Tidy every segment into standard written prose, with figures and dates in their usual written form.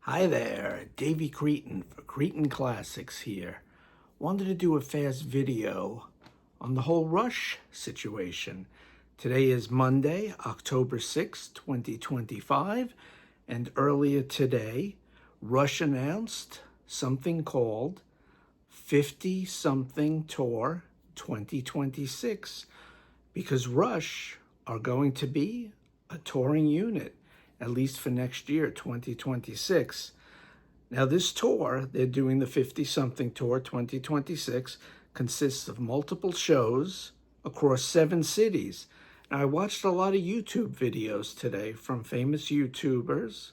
Hi there, Davey Cretin for Cretin Classics here. Wanted to do a fast video on the whole Rush situation. Today is Monday, October 6th, 2025, and earlier today, Rush announced something called 50-something Tour 2026, because Rush are going to be a touring unit, at least for next year, 2026. Now, this tour, they're doing the 50-something Tour 2026, consists of multiple shows across 7 cities. Now, I watched a lot of YouTube videos today from famous YouTubers,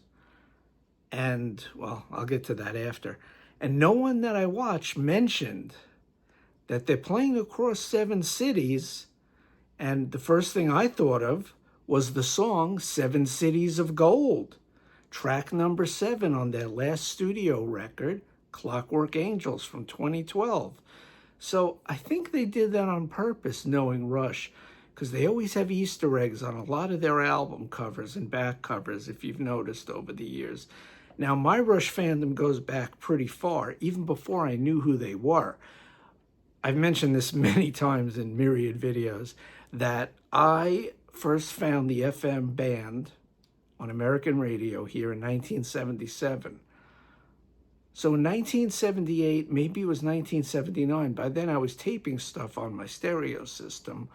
and, well, I'll get to that after. And no one that I watched mentioned that they're playing across 7 cities, and the first thing I thought of was the song 7 Cities of Gold, track number 7 on their last studio record, Clockwork Angels from 2012. So I think they did that on purpose, knowing Rush, because they always have Easter eggs on a lot of their album covers and back covers, if you've noticed over the years. Now, my Rush fandom goes back pretty far, even before I knew who they were. I've mentioned this many times in myriad videos, that I first found the FM band on American radio here in 1977. So in 1978, maybe it was 1979, by then I was taping stuff on my stereo system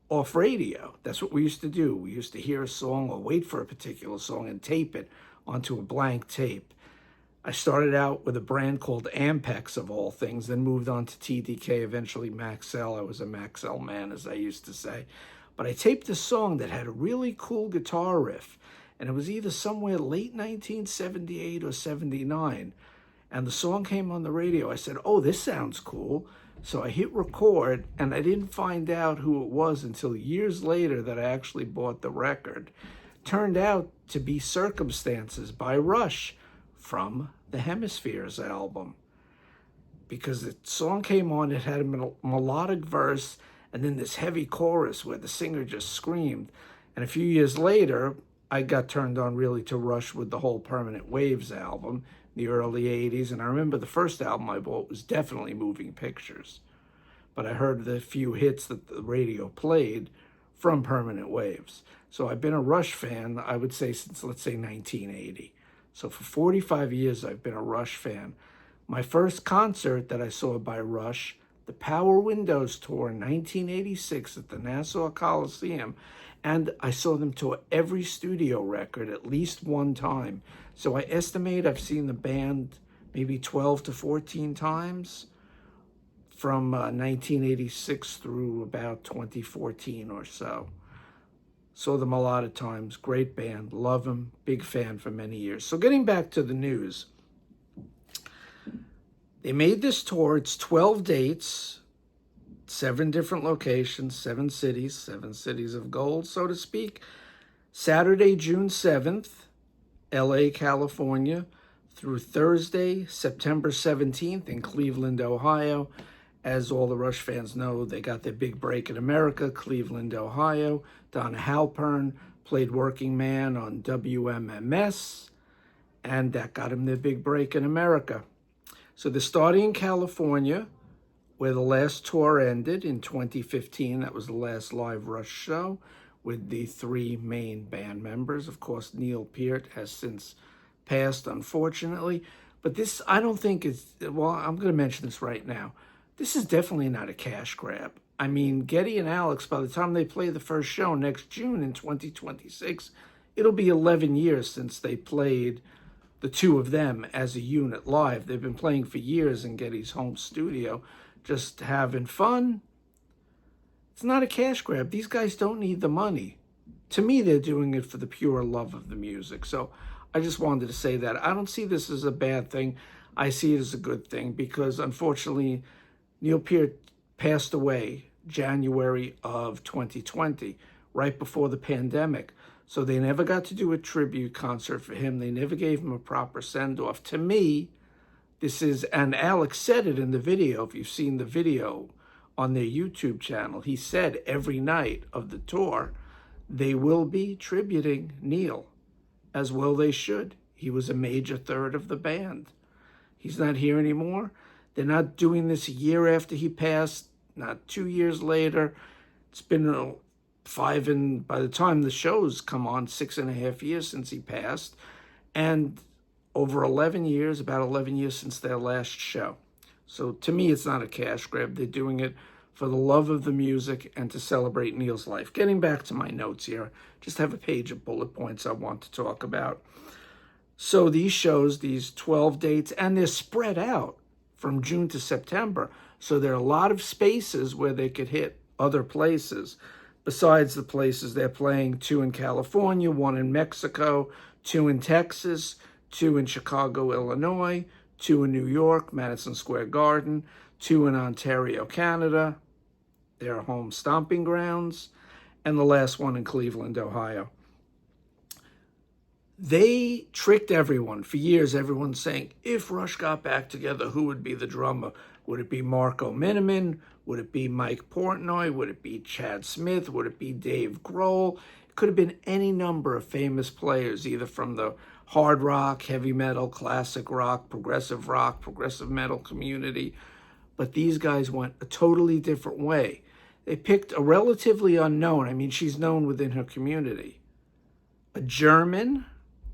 off radio. That's what we used to do. We used to hear a song or wait for a particular song and tape it onto a blank tape. I started out with a brand called Ampex, of all things, then moved on to TDK, eventually Maxell. I was a Maxell man, as I used to say. But I taped a song that had a really cool guitar riff, and it was either somewhere late 1978 or 79. And the song came on the radio. I said, oh, this sounds cool. So I hit record, and I didn't find out who it was until years later that I actually bought the record. Turned out to be Circumstances by Rush from the Hemispheres album. Because the song came on, it had a melodic verse and then this heavy chorus where the singer just screamed. And a few years later, I got turned on really to Rush with the whole Permanent Waves album, the early 80s. And I remember the first album I bought was definitely Moving Pictures. But I heard the few hits that the radio played from Permanent Waves. So I've been a Rush fan, I would say, since, let's say, 1980. So for 45 years, I've been a Rush fan. My first concert that I saw by Rush, the Power Windows Tour in 1986 at the Nassau Coliseum, and I saw them tour every studio record at least one time. So I estimate I've seen the band maybe 12 to 14 times from 1986 through about 2014 or so. Saw them a lot of times. Great band. Love them. Big fan for many years. So getting back to the news. They made this tour. It's 12 dates, 7 different locations, 7 cities, 7 cities of gold, so to speak. Saturday, June 7th, LA, California, through Thursday, September 17th in Cleveland, Ohio. As all the Rush fans know, they got their big break in America, Cleveland, Ohio. Donna Halpern played Working Man on WMMS, and that got him their big break in America. So they're starting in California, where the last tour ended in 2015. That was the last live Rush show with the 3 main band members. Of course, Neil Peart has since passed, unfortunately. But this, I don't think is, well, I'm going to mention this right now. This is definitely not a cash grab. I mean, Geddy and Alex, by the time they play the first show next June in 2026, it'll be 11 years since they played, the 2 of them as a unit live. They've been playing for years in Geddy's home studio, just having fun. It's not a cash grab. These guys don't need the money. To me, they're doing it for the pure love of the music. So I just wanted to say that. I don't see this as a bad thing. I see it as a good thing because, unfortunately, Neil Peart passed away January of 2020, right before the pandemic. So they never got to do a tribute concert for him. They never gave him a proper send-off. To me, this is, and Alex said it in the video, if you've seen the video on their YouTube channel, he said every night of the tour, they will be tributing Neil, as well they should. He was a major third of the band. He's not here anymore. They're not doing this a year after he passed, not 2 years later. It's been by the time the shows come on, 6.5 years since he passed. And over 11 years, about 11 years since their last show. So to me, it's not a cash grab. They're doing it for the love of the music and to celebrate Neil's life. Getting back to my notes here, just have a page of bullet points I want to talk about. So these shows, these 12 dates, and they're spread out from June to September. So there are a lot of spaces where they could hit other places. Besides the places they're playing, 2 in California, 1 in Mexico, 2 in Texas, 2 in Chicago, Illinois, 2 in New York, Madison Square Garden, 2 in Ontario, Canada, their home stomping grounds, and the last one in Cleveland, Ohio. They tricked everyone. For years, everyone's saying, if Rush got back together, who would be the drummer? Would it be Marco Miniman? Would it be Mike Portnoy? Would it be Chad Smith? Would it be Dave Grohl? It could have been any number of famous players, either from the hard rock, heavy metal, classic rock, progressive metal community. But these guys went a totally different way. They picked a relatively unknown, I mean, she's known within her community, a German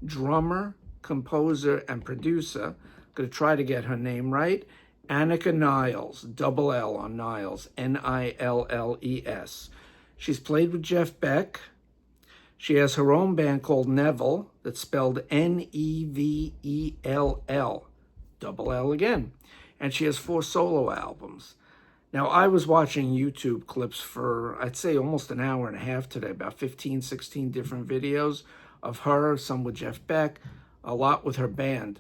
drummer, composer, and producer. I'm going to try to get her name right. Anakah Niles, double L on Niles, Nilles. She's played with Jeff Beck. She has her own band called Neville, that's spelled Nevell, double L again. And she has 4 solo albums. Now, I was watching YouTube clips for, I'd say, almost an hour and a half today, about 15, 16 different videos of her, some with Jeff Beck, a lot with her band.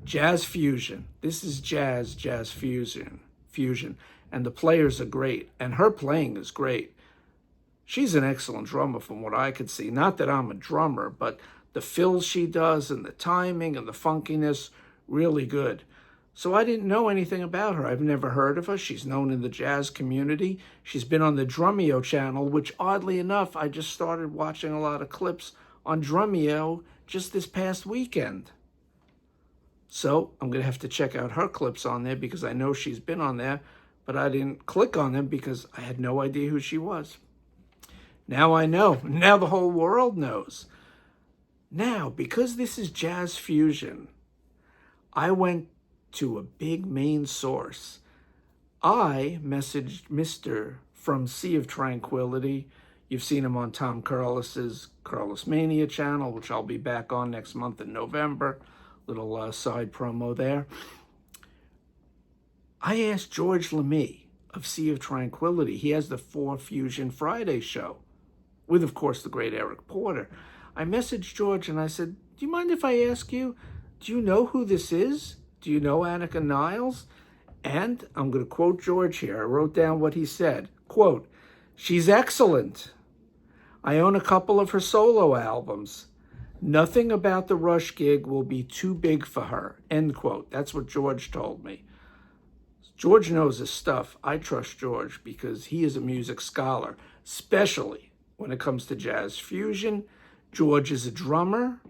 Jazz fusion. This is jazz fusion. And the players are great. And her playing is great. She's an excellent drummer from what I could see. Not that I'm a drummer, but the fills she does and the timing and the funkiness, really good. So I didn't know anything about her. I've never heard of her. She's known in the jazz community. She's been on the Drumeo channel, which oddly enough, I just started watching a lot of clips on Drumeo just this past weekend. So I'm going to have to check out her clips on there because I know she's been on there, but I didn't click on them because I had no idea who she was. Now I know. Now the whole world knows. Now, because this is jazz fusion, I went to a big main source. I messaged Mr. from Sea of Tranquility. You've seen him on Tom Carlos's Carlos Mania channel, which I'll be back on next month in November. Little side promo there. I asked George LeMay of Sea of Tranquility. He has the 4 Fusion Friday show with, of course, the great Eric Porter. I messaged George and I said, do you mind if I ask you, do you know who this is? Do you know Anakah Niles? And I'm going to quote George here. I wrote down what he said. Quote, she's excellent. I own a couple of her solo albums. Nothing about the Rush gig will be too big for her. End quote. That's what George told me. George knows his stuff. I trust George because he is a music scholar, especially when it comes to jazz fusion. George is a drummer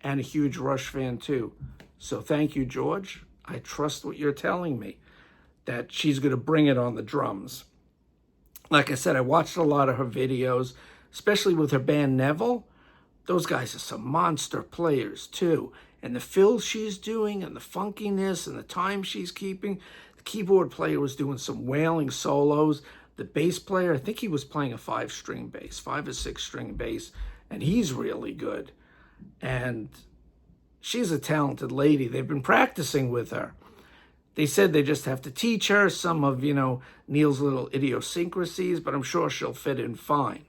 and a huge Rush fan too. So thank you, George. I trust what you're telling me, that she's going to bring it on the drums. Like I said, I watched a lot of her videos, especially with her band Neville. Those guys are some monster players too. And the fills she's doing and the funkiness and the time she's keeping. The keyboard player was doing some wailing solos. The bass player, I think he was playing a 5-string bass, 5 or 6-string bass, and he's really good. And she's a talented lady. They've been practicing with her. They said they just have to teach her some of, Neil's little idiosyncrasies, but I'm sure she'll fit in fine.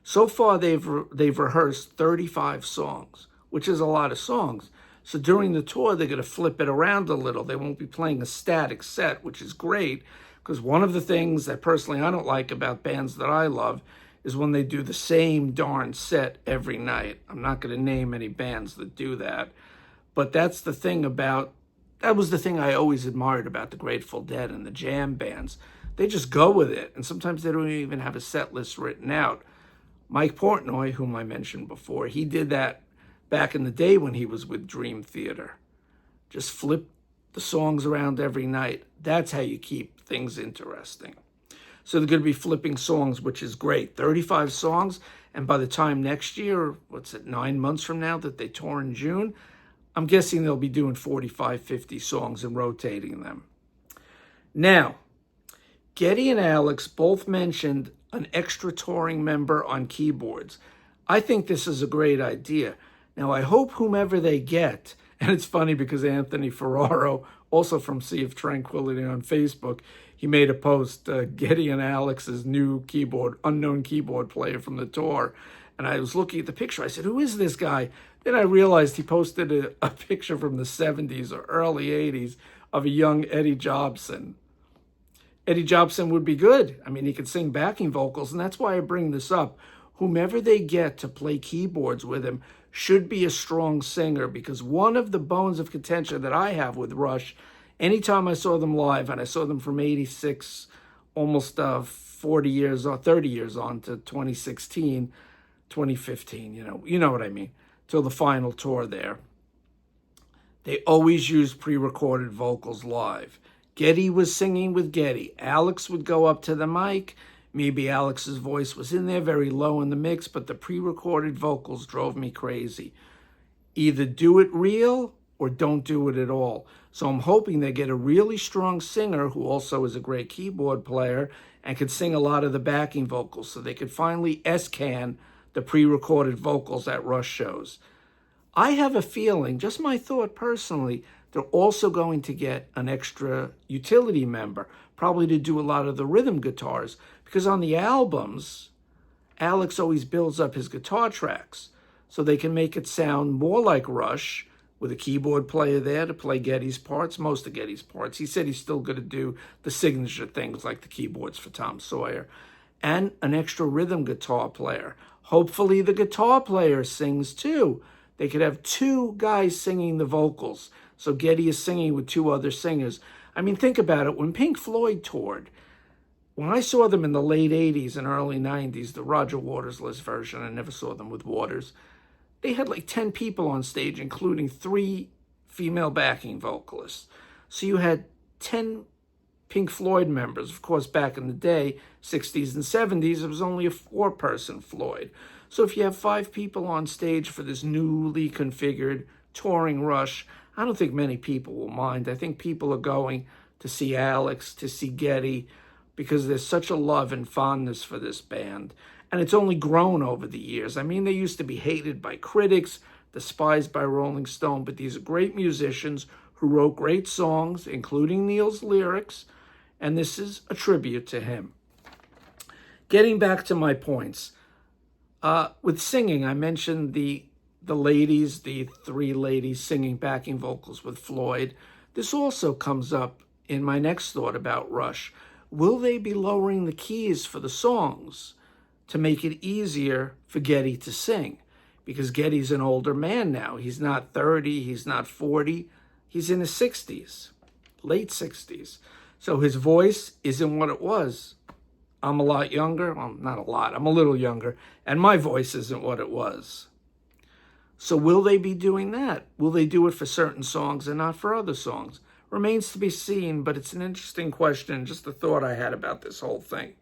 So far, they've rehearsed 35 songs, which is a lot of songs. So during the tour, they're going to flip it around a little. They won't be playing a static set, which is great, because one of the things that personally I don't like about bands that I love is when they do the same darn set every night. I'm not going to name any bands that do that, but that was the thing I always admired about the Grateful Dead and the jam bands. They just go with it, and sometimes they don't even have a set list written out. Mike Portnoy, whom I mentioned before, he did that back in the day when he was with Dream Theater. Just flip the songs around every night. That's how you keep things interesting. So they're going to be flipping songs, which is great. 35 songs. And by the time next year, 9 months from now that they tour in June, I'm guessing they'll be doing 45, 50 songs and rotating them. Now, Geddy and Alex both mentioned an extra touring member on keyboards. I think this is a great idea. Now, I hope whomever they get, and it's funny because Anthony Ferraro, also from Sea of Tranquility on Facebook, he made a post, Geddy and Alex's new unknown keyboard player from the tour. And I was looking at the picture. I said, who is this guy? Then I realized he posted a picture from the 70s or early 80s of a young Eddie Jobson. Eddie Jobson would be good. I mean, he could sing backing vocals, and that's why I bring this up. Whomever they get to play keyboards with him should be a strong singer, because one of the bones of contention that I have with Rush, anytime I saw them live, and I saw them from 86, almost 40 years or 30 years on to 2016, 2015, you know what I mean, till the final tour there. They always used pre-recorded vocals live. Geddy was singing with Geddy. Alex would go up to the mic. Maybe Alex's voice was in there very low in the mix, but the pre-recorded vocals drove me crazy. Either do it real or don't do it at all. So I'm hoping they get a really strong singer who also is a great keyboard player and could sing a lot of the backing vocals, so they could finally S-can the pre-recorded vocals at Rush shows. I have a feeling, just my thought personally, they're also going to get an extra utility member, probably to do a lot of the rhythm guitars, because on the albums, Alex always builds up his guitar tracks, so they can make it sound more like Rush, with a keyboard player there to play Geddy's parts, most of Geddy's parts. He said he's still going to do the signature things like the keyboards for Tom Sawyer, and an extra rhythm guitar player. Hopefully the guitar player sings too. They could have two guys singing the vocals. So Geddy is singing with two other singers. I mean, think about it. When Pink Floyd toured, when I saw them in the late 80s and early 90s, the Roger Waters-less version, I never saw them with Waters, they had like 10 people on stage, including 3 female backing vocalists. So you had 10 Pink Floyd members. Of course, back in the day, 60s and 70s, it was only a 4-person Floyd. So if you have 5 people on stage for this newly configured touring Rush, I don't think many people will mind. I think people are going to see Alex, to see Geddy, because there's such a love and fondness for this band. And it's only grown over the years. I mean, they used to be hated by critics, despised by Rolling Stone, but these are great musicians who wrote great songs, including Neil's lyrics, and this is a tribute to him. Getting back to my points. With singing, I mentioned the ladies, the 3 ladies singing backing vocals with Floyd. This also comes up in my next thought about Rush. Will they be lowering the keys for the songs to make it easier for Geddy to sing? Because Geddy's an older man now. He's not 30, he's not 40. He's in his 60s, late 60s. So his voice isn't what it was. I'm a lot younger. Well, not a lot. I'm a little younger. And my voice isn't what it was. So will they be doing that? Will they do it for certain songs and not for other songs? Remains to be seen, but it's an interesting question, just a thought I had about this whole thing.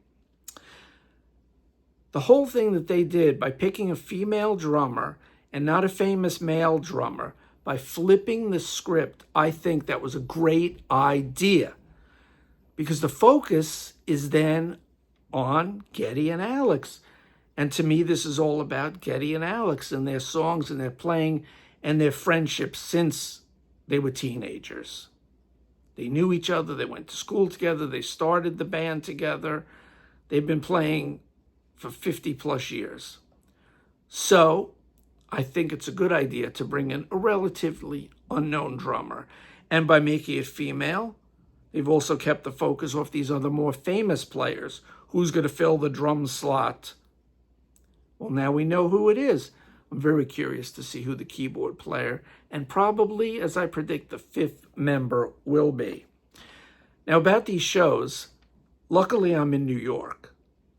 The whole thing that they did by picking a female drummer and not a famous male drummer, by flipping the script, I think that was a great idea. Because the focus is then on Geddy and Alex. And to me, this is all about Geddy and Alex and their songs and their playing and their friendship since they were teenagers. They knew each other. They went to school together. They started the band together. They've been playing for 50 plus years. So I think it's a good idea to bring in a relatively unknown drummer. And by making it female, they've also kept the focus off these other more famous players. Who's going to fill the drum slot? Well, now we know who it is. I'm very curious to see who the keyboard player, and probably, as I predict, the 5th member will be. Now, about these shows, luckily I'm in New York.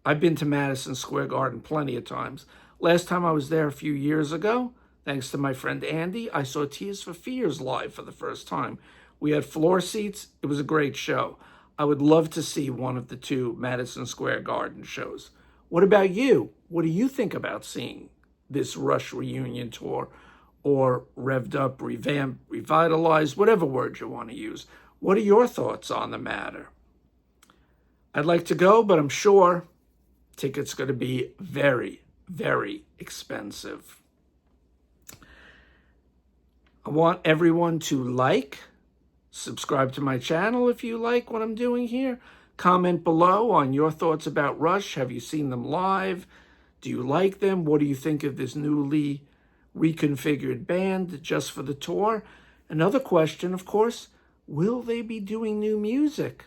I've been to Madison Square Garden plenty of times. Last time I was there a few years ago, Thanks to my friend Andy, I saw Tears for Fears live for the first time. We had floor seats. It was a great show. I would love to see one of the 2 Madison Square Garden shows. What about you? What do you think about seeing this Rush reunion tour, or revved up, revamped, revitalized, whatever word you want to use? What are your thoughts on the matter? I'd like to go, but I'm sure tickets are going to be very, very expensive. I want everyone to like, subscribe to my channel if you like what I'm doing here. Comment below on your thoughts about Rush. Have you seen them live? Do you like them? What do you think of this newly reconfigured band just for the tour? Another question, of course, will they be doing new music?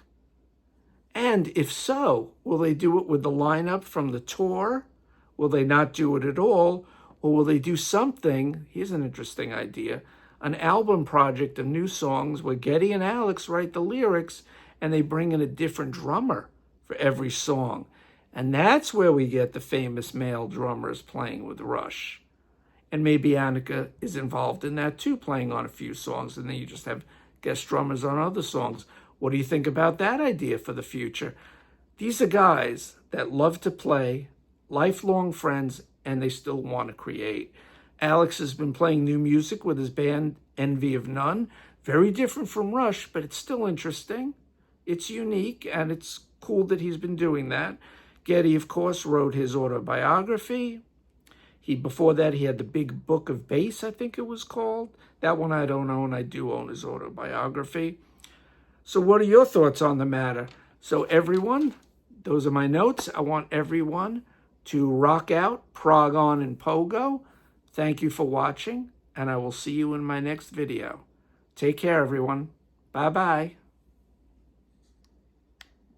And if so, will they do it with the lineup from the tour? Will they not do it at all? Or will they do something, here's an interesting idea, an album project of new songs where Geddy and Alex write the lyrics and they bring in a different drummer for every song. And that's where we get the famous male drummers playing with Rush. And maybe Anakah is involved in that too, playing on a few songs, and then you just have guest drummers on other songs. What do you think about that idea for the future? These are guys that love to play, lifelong friends, and they still want to create. Alex has been playing new music with his band Envy of None. Very different from Rush, but it's still interesting. It's unique, and it's cool that he's been doing that. Geddy, of course, wrote his autobiography. Before that, he had the Big Book of Bass, I think it was called. That one I don't own. I do own his autobiography. So what are your thoughts on the matter? So everyone, those are my notes. I want everyone to rock out, prog on, and pogo. Thank you for watching, and I will see you in my next video. Take care, everyone. Bye-bye.